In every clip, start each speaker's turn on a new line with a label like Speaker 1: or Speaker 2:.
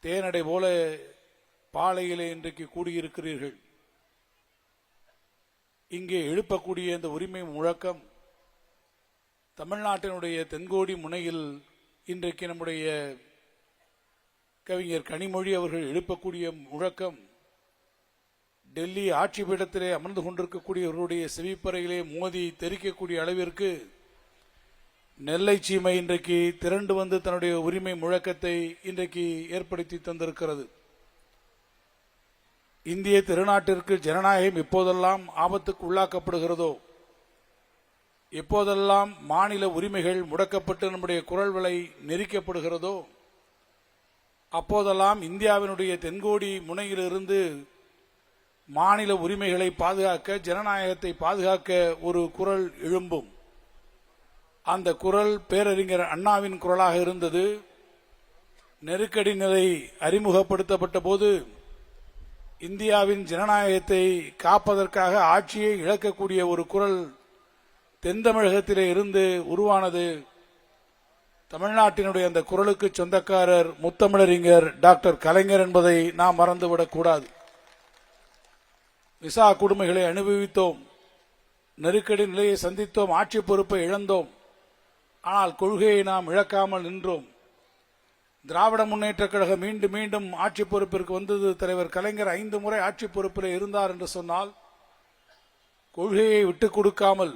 Speaker 1: தேனடை போல பாலையிலே இன்றைக்கு கூடியிருக்கிறீர்கள். இங்கே எழுப்பக்கூடிய இந்த உரிமை முழக்கம் தமிழ்நாட்டினுடைய தென்கோடி முனையில் இன்றைக்கு நம்முடைய கவிஞர் கனிமொழி அவர்கள் எழுப்பக்கூடிய முழக்கம் டெல்லி ஆட்சி பீடத்திலே அமர்ந்து கொண்டிருக்கக்கூடியவர்களுடைய செவிப்பறையிலே மோதி தெரிக்கக்கூடிய அளவிற்கு நெல்லை சீமை இன்றைக்கு திரண்டு வந்து தன்னுடைய உரிமை முழக்கத்தை இன்றைக்கு ஏற்படுத்தி தந்திருக்கிறது. இந்திய திருநாட்டிற்கு ஜனநாயகம் எப்போதெல்லாம் ஆபத்துக்கு உள்ளாக்கப்படுகிறதோ, எப்போதெல்லாம் மாநில உரிமைகள் முடக்கப்பட்டு நம்முடைய குரல் விலை நெரிக்கப்படுகிறதோ, அப்போதெல்லாம் இந்தியாவினுடைய தென்கோடி முனையிலிருந்து மாநில உரிமைகளை பாதுகாக்க, ஜனநாயகத்தை பாதுகாக்க ஒரு குரல் எழும்பும். அந்த குரல் பேரறிஞர் அண்ணாவின் குரலாக இருந்தது. நெருக்கடி நிலை அறிமுகப்படுத்தப்பட்ட போது இந்தியாவின் ஜனநாயகத்தை காப்பதற்காக ஆட்சியை இழக்கக்கூடிய ஒரு குரல் தென் தமிழகத்திலே இருந்து உருவானது. தமிழ்நாட்டினுடைய அந்த குரலுக்கு சொந்தக்காரர் முத்தமிழறிஞர் டாக்டர் கலைஞர் என்பதை நாம் மறந்துவிடக்கூடாது. விசா கொடுமைகளை அனுபவித்தோம், நெருக்கடி நிலையை சந்தித்தோம், ஆட்சி பொறுப்பை இழந்தோம். ஆனால் கொள்கையை நாம் இழக்காமல் நின்றோம். திராவிட முன்னேற்ற கழகம் மீண்டும் மீண்டும் ஆட்சி பொறுப்பிற்கு வந்தது. தலைவர் கலைஞர் 5 முறை ஆட்சி பொறுப்பில் இருந்தார் என்று சொன்னால், கொள்கையை விட்டுக் கொடுக்காமல்,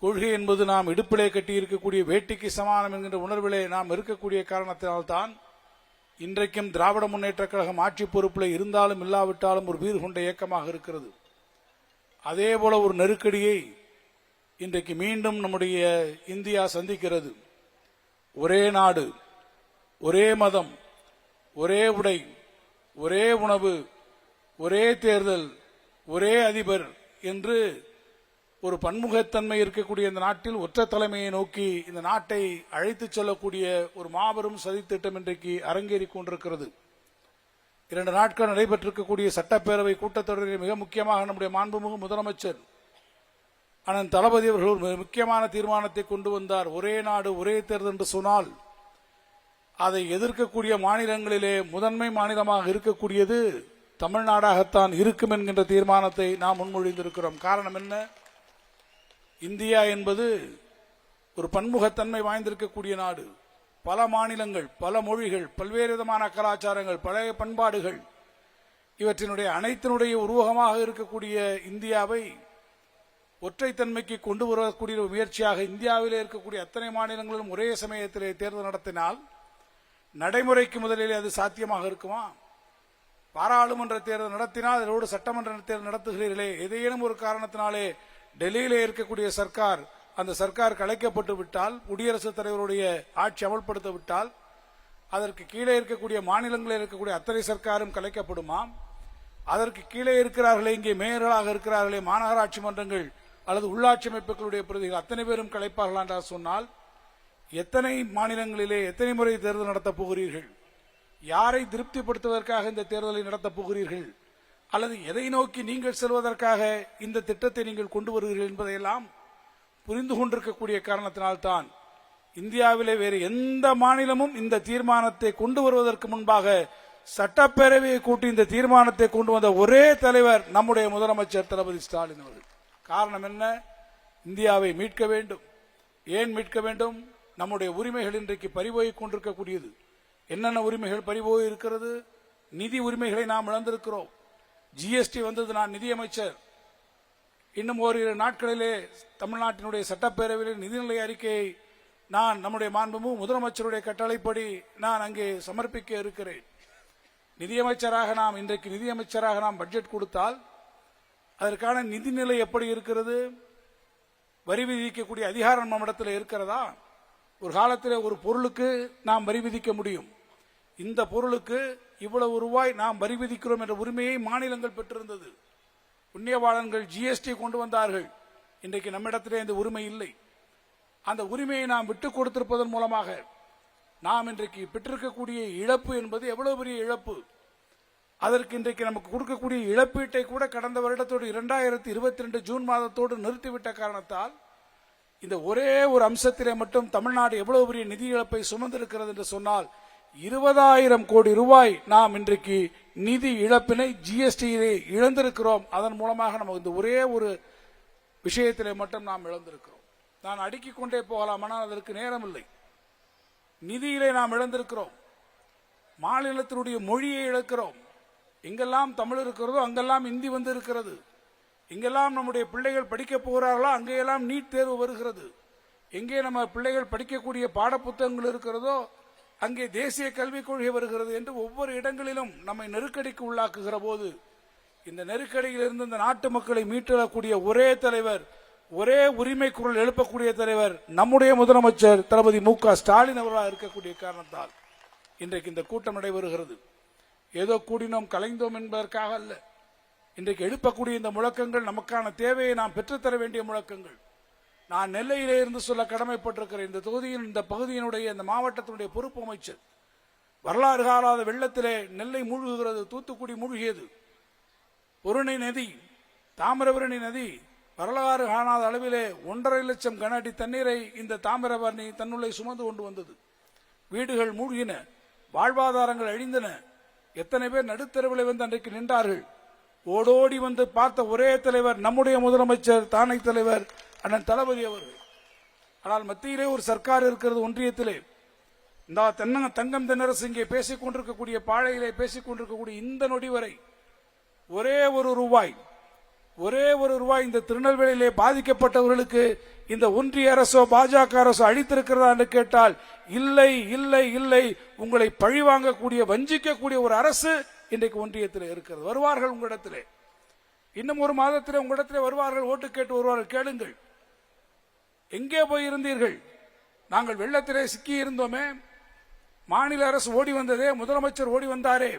Speaker 1: கொள்கை என்பது நாம் இடுப்பிலே கட்டி இருக்கக்கூடிய வேட்டிக்கு சமானம் என்கின்ற உணர்விலே நாம் இருக்கக்கூடிய காரணத்தினால்தான் இன்றைக்கும் திராவிட முன்னேற்ற கழகம் ஆட்சி பொறுப்பில் இருந்தாலும் இல்லாவிட்டாலும் ஒரு வீறு கொண்ட இயக்கமாக இருக்கிறது. அதே போல ஒரு நெருக்கடியை இன்றைக்கு மீண்டும் நம்முடைய இந்தியா சந்திக்கிறது. ஒரே நாடு, ஒரே மதம், ஒரே உடை, ஒரே உணவு, ஒரே தேர்தல், ஒரே அதிபர் என்று ஒரு பன்முகத்தன்மை இருக்கக்கூடிய இந்த நாட்டில் ஒற்றை தலைமையை நோக்கி இந்த நாட்டை அழைத்துச் செல்லக்கூடிய ஒரு மாபெரும் சதித்திட்டம் இன்றைக்கு அரங்கேறிக் கொண்டிருக்கிறது. 2 நாட்கள் நடைபெற்றிருக்கக்கூடிய சட்டப்பேரவை கூட்டத்தொடரில் மிக முக்கியமாக நம்முடைய மாண்புமிகு முதலமைச்சர் அண்ணன் தளபதி அவர்கள் ஒரு முக்கியமான தீர்மானத்தை கொண்டு வந்தார். ஒரே நாடு ஒரே தேர்தல் என்று சொன்னால் அதை எதிர்க்கக்கூடிய மாநிலங்களிலே முதன்மை மாநிலமாக இருக்கக்கூடியது தமிழ்நாடாகத்தான் இருக்கும் என்கின்ற தீர்மானத்தை நாம் முன்மொழிந்திருக்கிறோம். காரணம் என்ன? இந்தியா என்பது ஒரு பன்முகத்தன்மை வாய்ந்திருக்கக்கூடிய நாடு. பல மாநிலங்கள், பல மொழிகள், பல்வேறு விதமான கலாச்சாரங்கள், பழைய பண்பாடுகள், இவற்றினுடைய அனைத்தினுடைய உருவகமாக இருக்கக்கூடிய இந்தியாவை ஒற்றைத்தன்மைக்கு கொண்டு வரக்கூடிய முயற்சியாக இந்தியாவிலே இருக்கக்கூடிய அத்தனை மாநிலங்களிலும் ஒரே சமயத்திலே தேர்தல் நடத்தினால் நடைமுறைக்கு முதலிலே அது சாத்தியமாக இருக்குமா? பாராளுமன்ற தேர்தல் நடத்தினால் அதோடு சட்டமன்ற தேர்தல் நடத்துகிறீர்களே, ஏதேனும் ஒரு காரணத்தினாலே டெல்லியிலே இருக்கக்கூடிய சர்க்கார், அந்த சர்க்கார் கலைக்கப்பட்டு விட்டால், குடியரசுத் தலைவருடைய ஆட்சி அமல்படுத்த விட்டால், அதற்கு கீழே இருக்கக்கூடிய மாநிலங்களில் இருக்கக்கூடிய அத்தனை சர்க்காரும் கலைக்கப்படுமா? அதற்கு கீழே இருக்கிறார்களே, இங்கே மேயர்களாக இருக்கிறார்களே, மாநகராட்சி மன்றங்கள் அல்லது உள்ளாட்சி அமைப்புகளுடைய பிரதிகள் அத்தனை பேரும் கலைப்பார்கள் என்றால் சொன்னால் எத்தனை மாநிலங்களிலே எத்தனை முறை தேர்தல் நடத்தப் போகிறீர்கள்? யாரை திருப்திப்படுத்துவதற்காக இந்த தேர்தலை நடத்தப் போகிறீர்கள்? அல்லது எதை நோக்கி நீங்கள் செல்வதற்காக இந்த திட்டத்தை நீங்கள் கொண்டு வருகிறீர்கள் என்பதையெல்லாம் புரிந்து கொண்டிருக்கக்கூடிய காரணத்தினால்தான் இந்தியாவிலே வேறு எந்த மாநிலமும் இந்த தீர்மானத்தை கொண்டு வருவதற்கு முன்பாக சட்டப்பேரவையை கூட்டி இந்த தீர்மானத்தை கொண்டு வந்த ஒரே தலைவர் நம்முடைய முதலமைச்சர் தளபதி ஸ்டாலின் அவர்கள். காரணம் என்ன? இந்தியாவை மீட்க வேண்டும். ஏன் மீட்க வேண்டும்? நம்முடைய உரிமைகள் இன்றைக்கு பறிபோய் கொண்டிருக்கக்கூடியது. என்னென்ன உரிமைகள் பறிபோய் இருக்கிறது? நிதி உரிமைகளை நாம் இழந்திருக்கிறோம். ஜிஎஸ்டி வந்தது, நான் நிதியமைச்சர். இன்னும் ஓரிரு நாட்களிலே தமிழ்நாட்டினுடைய சட்டப்பேரவையில் நிதிநிலை அறிக்கையை நான் நம்முடைய மாண்புமிகு முதலமைச்சருடைய கட்டளைப்படி நான் அங்கே சமர்ப்பிக்க இருக்கிறேன். நிதியமைச்சராக நாம் இன்றைக்கு நிதியமைச்சராக நாம் பட்ஜெட் கொடுத்தால் அதற்கான நிதிநிலை எப்படி இருக்கிறது? வரி விதிக்கக்கூடிய அதிகாரம் நம்மிடத்தில் இருக்கிறதா? ஒரு காலத்தில் ஒரு பொருளுக்கு நாம் வரி விதிக்க முடியும். இந்த பொருளுக்கு இவ்வளவு ரூபாய் நாம் வரி விதிக்கிறோம் என்ற உரிமையை மாநிலங்கள் பெற்றிருந்தது. புண்ணியவாளன்கள் ஜிஎஸ்டி கொண்டு வந்தார்கள். இன்றைக்கு நம்மிடத்திலே இந்த உரிமை இல்லை. அந்த உரிமையை நாம் விட்டுக் கொடுத்திருப்பதன் மூலமாக நாம் இன்றைக்கு பெற்றிருக்கக்கூடிய இழப்பு என்பது எவ்வளவு பெரிய இழப்பு. அதற்கு இன்றைக்கு நமக்கு கொடுக்கக்கூடிய இழப்பீட்டை கூட கடந்த வருடத்தோடு 2022 ஜூன் மாதத்தோடு நிறுத்திவிட்ட காரணத்தால் இந்த ஒரே ஒரு அம்சத்திலே மட்டும் தமிழ்நாடு எவ்வளவு பெரிய நிதி இழப்பை சுமந்திருக்கிறது என்று சொன்னால் 20,000 கோடி ரூபாய் நாம் இன்றைக்கு நிதி இழப்பினை ஜிஎஸ்டியிலே இழந்திருக்கிறோம். அதன் மூலமாக நமக்கு இந்த ஒரே ஒரு விஷயத்திலே மட்டும் நாம் இழந்திருக்கிறோம். நான் அடுக்கிக் கொண்டே போகலாம், ஆனால் அதற்கு நேரம் இல்லை. நிதியிலே நாம் இழந்திருக்கிறோம். மாநிலத்தினுடைய மொழியை இழக்கிறோம். எங்கெல்லாம் தமிழ் இருக்கிறதோ அங்கெல்லாம் இந்தி வந்து இருக்கிறது. எங்கெல்லாம் நம்முடைய பிள்ளைகள் படிக்க போகிறார்களோ அங்கெல்லாம் நீட் தேர்வு வருகிறது. எங்கே நம்ம பிள்ளைகள் படிக்கக்கூடிய பாடப்புத்தகங்கள் இருக்கிறதோ அங்கே தேசிய கல்விக் கொள்கை வருகிறது என்று ஒவ்வொரு இடங்களிலும் நம்மை நெருக்கடிக்கு உள்ளாக்குகிற போது, இந்த நெருக்கடியிலிருந்து இந்த நாட்டு மக்களை மீட்டெழக்கூடிய ஒரே தலைவர், ஒரே உரிமை குரல் எழுப்பக்கூடிய தலைவர் நம்முடைய முதலமைச்சர் தளபதி மு.க. ஸ்டாலின் அவர்களாக இருக்கக்கூடிய காரணத்தால் இன்றைக்கு இந்த கூட்டம் நடைபெறுகிறது. ஏதோ கூடினோம் கலைந்தோம் என்பதற்காக அல்ல. இன்றைக்கு எழுப்பக்கூடிய இந்த முழக்கங்கள் நமக்கான தேவையை நாம் பெற்றுத்தர வேண்டிய முழக்கங்கள். நான் நெல்லையிலே இருந்து சொல்ல கடமைப்பட்டிருக்கிறேன். இந்த தொகுதியின் இந்த பகுதியினுடைய இந்த மாவட்டத்தினுடைய பொறுப்பு அமைச்சர். வரலாறு காணாத வெள்ளத்திலே நெல்லை மூழ்குகிறது, தூத்துக்குடி மூழ்கியது. பொருணை நதி, தாமிரபரணி நதி வரலாறு காணாத அளவிலே 1.5 லட்சம் கன அடி தண்ணீரை இந்த தாமிரபரணி தன்னுள்ளே சுமந்து கொண்டு வந்தது. வீடுகள் மூழ்கின, வாழ்வாதாரங்கள் அழிந்தன. எத்தனை பேர் நடுத்தரவில் வந்து அன்றைக்கு நின்றார்கள். ஓடோடி வந்து பார்த்த ஒரே தலைவர் நம்முடைய முதலமைச்சர், தானை தலைவர் அண்ணன் தளபதி அவர்கள். ஆனால் மத்தியிலே ஒரு சர்க்கார் இருக்கிறது, ஒன்றியத்திலே. இந்த தங்கம் தென்னரசு இங்கே பேசிக் கொண்டிருக்கக்கூடிய பாழையிலே பேசிக் கொண்டிருக்கக்கூடிய இந்த நொடி வரை ஒரே ஒரு ரூபாய் இந்த திருநெல்வேலியிலே பாதிக்கப்பட்டவர்களுக்கு இந்த ஒன்றிய அரசோ பாஜக அரசோ அளித்திருக்கிறதா என்று கேட்டால் இல்லை இல்லை இல்லை. உங்களை பழிவாங்கக்கூடிய வஞ்சிக்கக்கூடிய ஒரு அரசு இன்றைக்கு ஒன்றியத்தில் இருக்கிறது. வருவார்கள் உங்களிடத்திலே, இன்னும் ஒரு மாதத்திலே உங்களிடத்திலே வருவார்கள், ஓட்டு கேட்டு வருவார்கள். கேளுங்கள், எங்கே போய் இருந்தீர்கள்? நாங்கள் வெள்ளத்திலே சிக்கி இருந்தோமே, மாநில அரசு ஓடி வந்ததே, முதலமைச்சர் ஓடி வந்தாரே,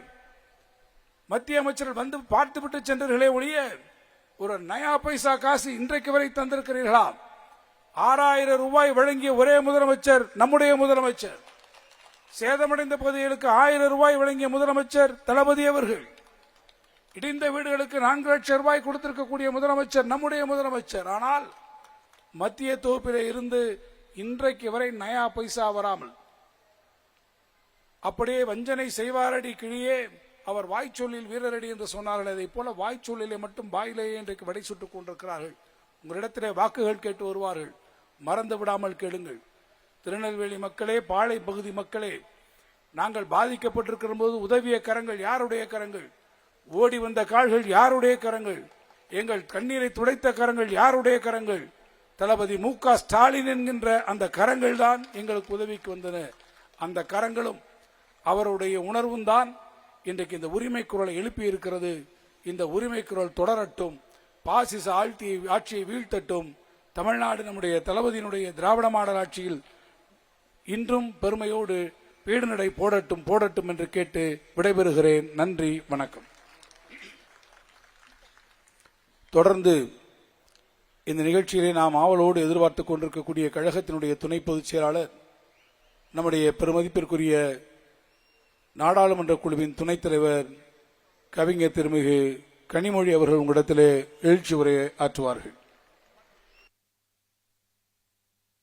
Speaker 1: மத்திய அமைச்சர்கள் வந்து பார்த்துவிட்டு சென்றீர்களே ஒழிய ஒரு நயா பைசா காசு இன்றைக்கு வரை தந்திருக்கிறீர்களா? 6,000 ரூபாய் வழங்கிய ஒரே முதலமைச்சர் நம்முடைய முதலமைச்சர். சேதமடைந்த பகுதிகளுக்கு 1000 ரூபாய் வழங்கிய முதலமைச்சர் தளபதி அவர்கள். இடிந்த வீடுகளுக்கு 4 லட்சம் ரூபாய் கொடுத்திருக்கக்கூடிய முதலமைச்சர் நம்முடைய முதலமைச்சர். ஆனால் மத்திய தொகுப்பிலே இருந்து இன்றைக்கு வரை நயா பைசா வராமல் அப்படியே வஞ்சனை செய்வாரடி கிழியே, அவர் வாய்ச்சொல்லில் வீரரடி என்று சொன்னார்கள். அதை போல வாய்ச்சொல்லிலே மட்டும் வாயிலேயே இன்றைக்கு வடை சுட்டுக் கொண்டிருக்கிறார்கள். உங்களிடத்திலே வாக்குகள் கேட்டு வருவார்கள், மறந்து விடாமல் கேளுங்கள். திருநெல்வேலி மக்களே, பாளை பகுதி மக்களே, நாங்கள் பாதிக்கப்பட்டிருக்கிற போது உதவிய கரங்கள் யாருடைய கரங்கள்? ஓடி வந்த கால்கள் யாருடைய கரங்கள்? எங்கள் கண்ணீரை துடைத்த கரங்கள் யாருடைய கரங்கள்? தளபதி மு.க. ஸ்டாலின் என்கின்ற அந்த கரங்கள் தான் எங்களுக்கு உதவிக்கு வந்தன. அந்த கரங்களும் அவருடைய உணர்வும் தான் இன்றைக்கு இந்த உரிமை குரலை எழுப்பி இருக்கிறது. இந்த உரிமை குரல் தொடரட்டும், பாசிச ஆட்சியை வீழ்த்தட்டும். தமிழ்நாடு நம்முடைய தளபதியினுடைய திராவிட மாடல் ஆட்சியில் இன்றும் பெருமையோடு பீடுநடை போடட்டும் என்று கேட்டு விடைபெறுகிறேன். நன்றி, வணக்கம். தொடர்ந்து இந்த நிகழ்ச்சியிலே நாம் ஆவலோடு எதிர்பார்த்துக் கொண்டிருக்கக்கூடிய கழகத்தினுடைய துணை பொதுச் செயலாளர், நம்முடைய பெருமதிப்பிற்குரிய நாடாளுமன்ற குழுவின் துணைத் தலைவர் கவிஞர் திருமிகு கனிமொழி அவர்கள் உங்களிடத்திலே எழுச்சி உரையை ஆற்றுவார்கள்.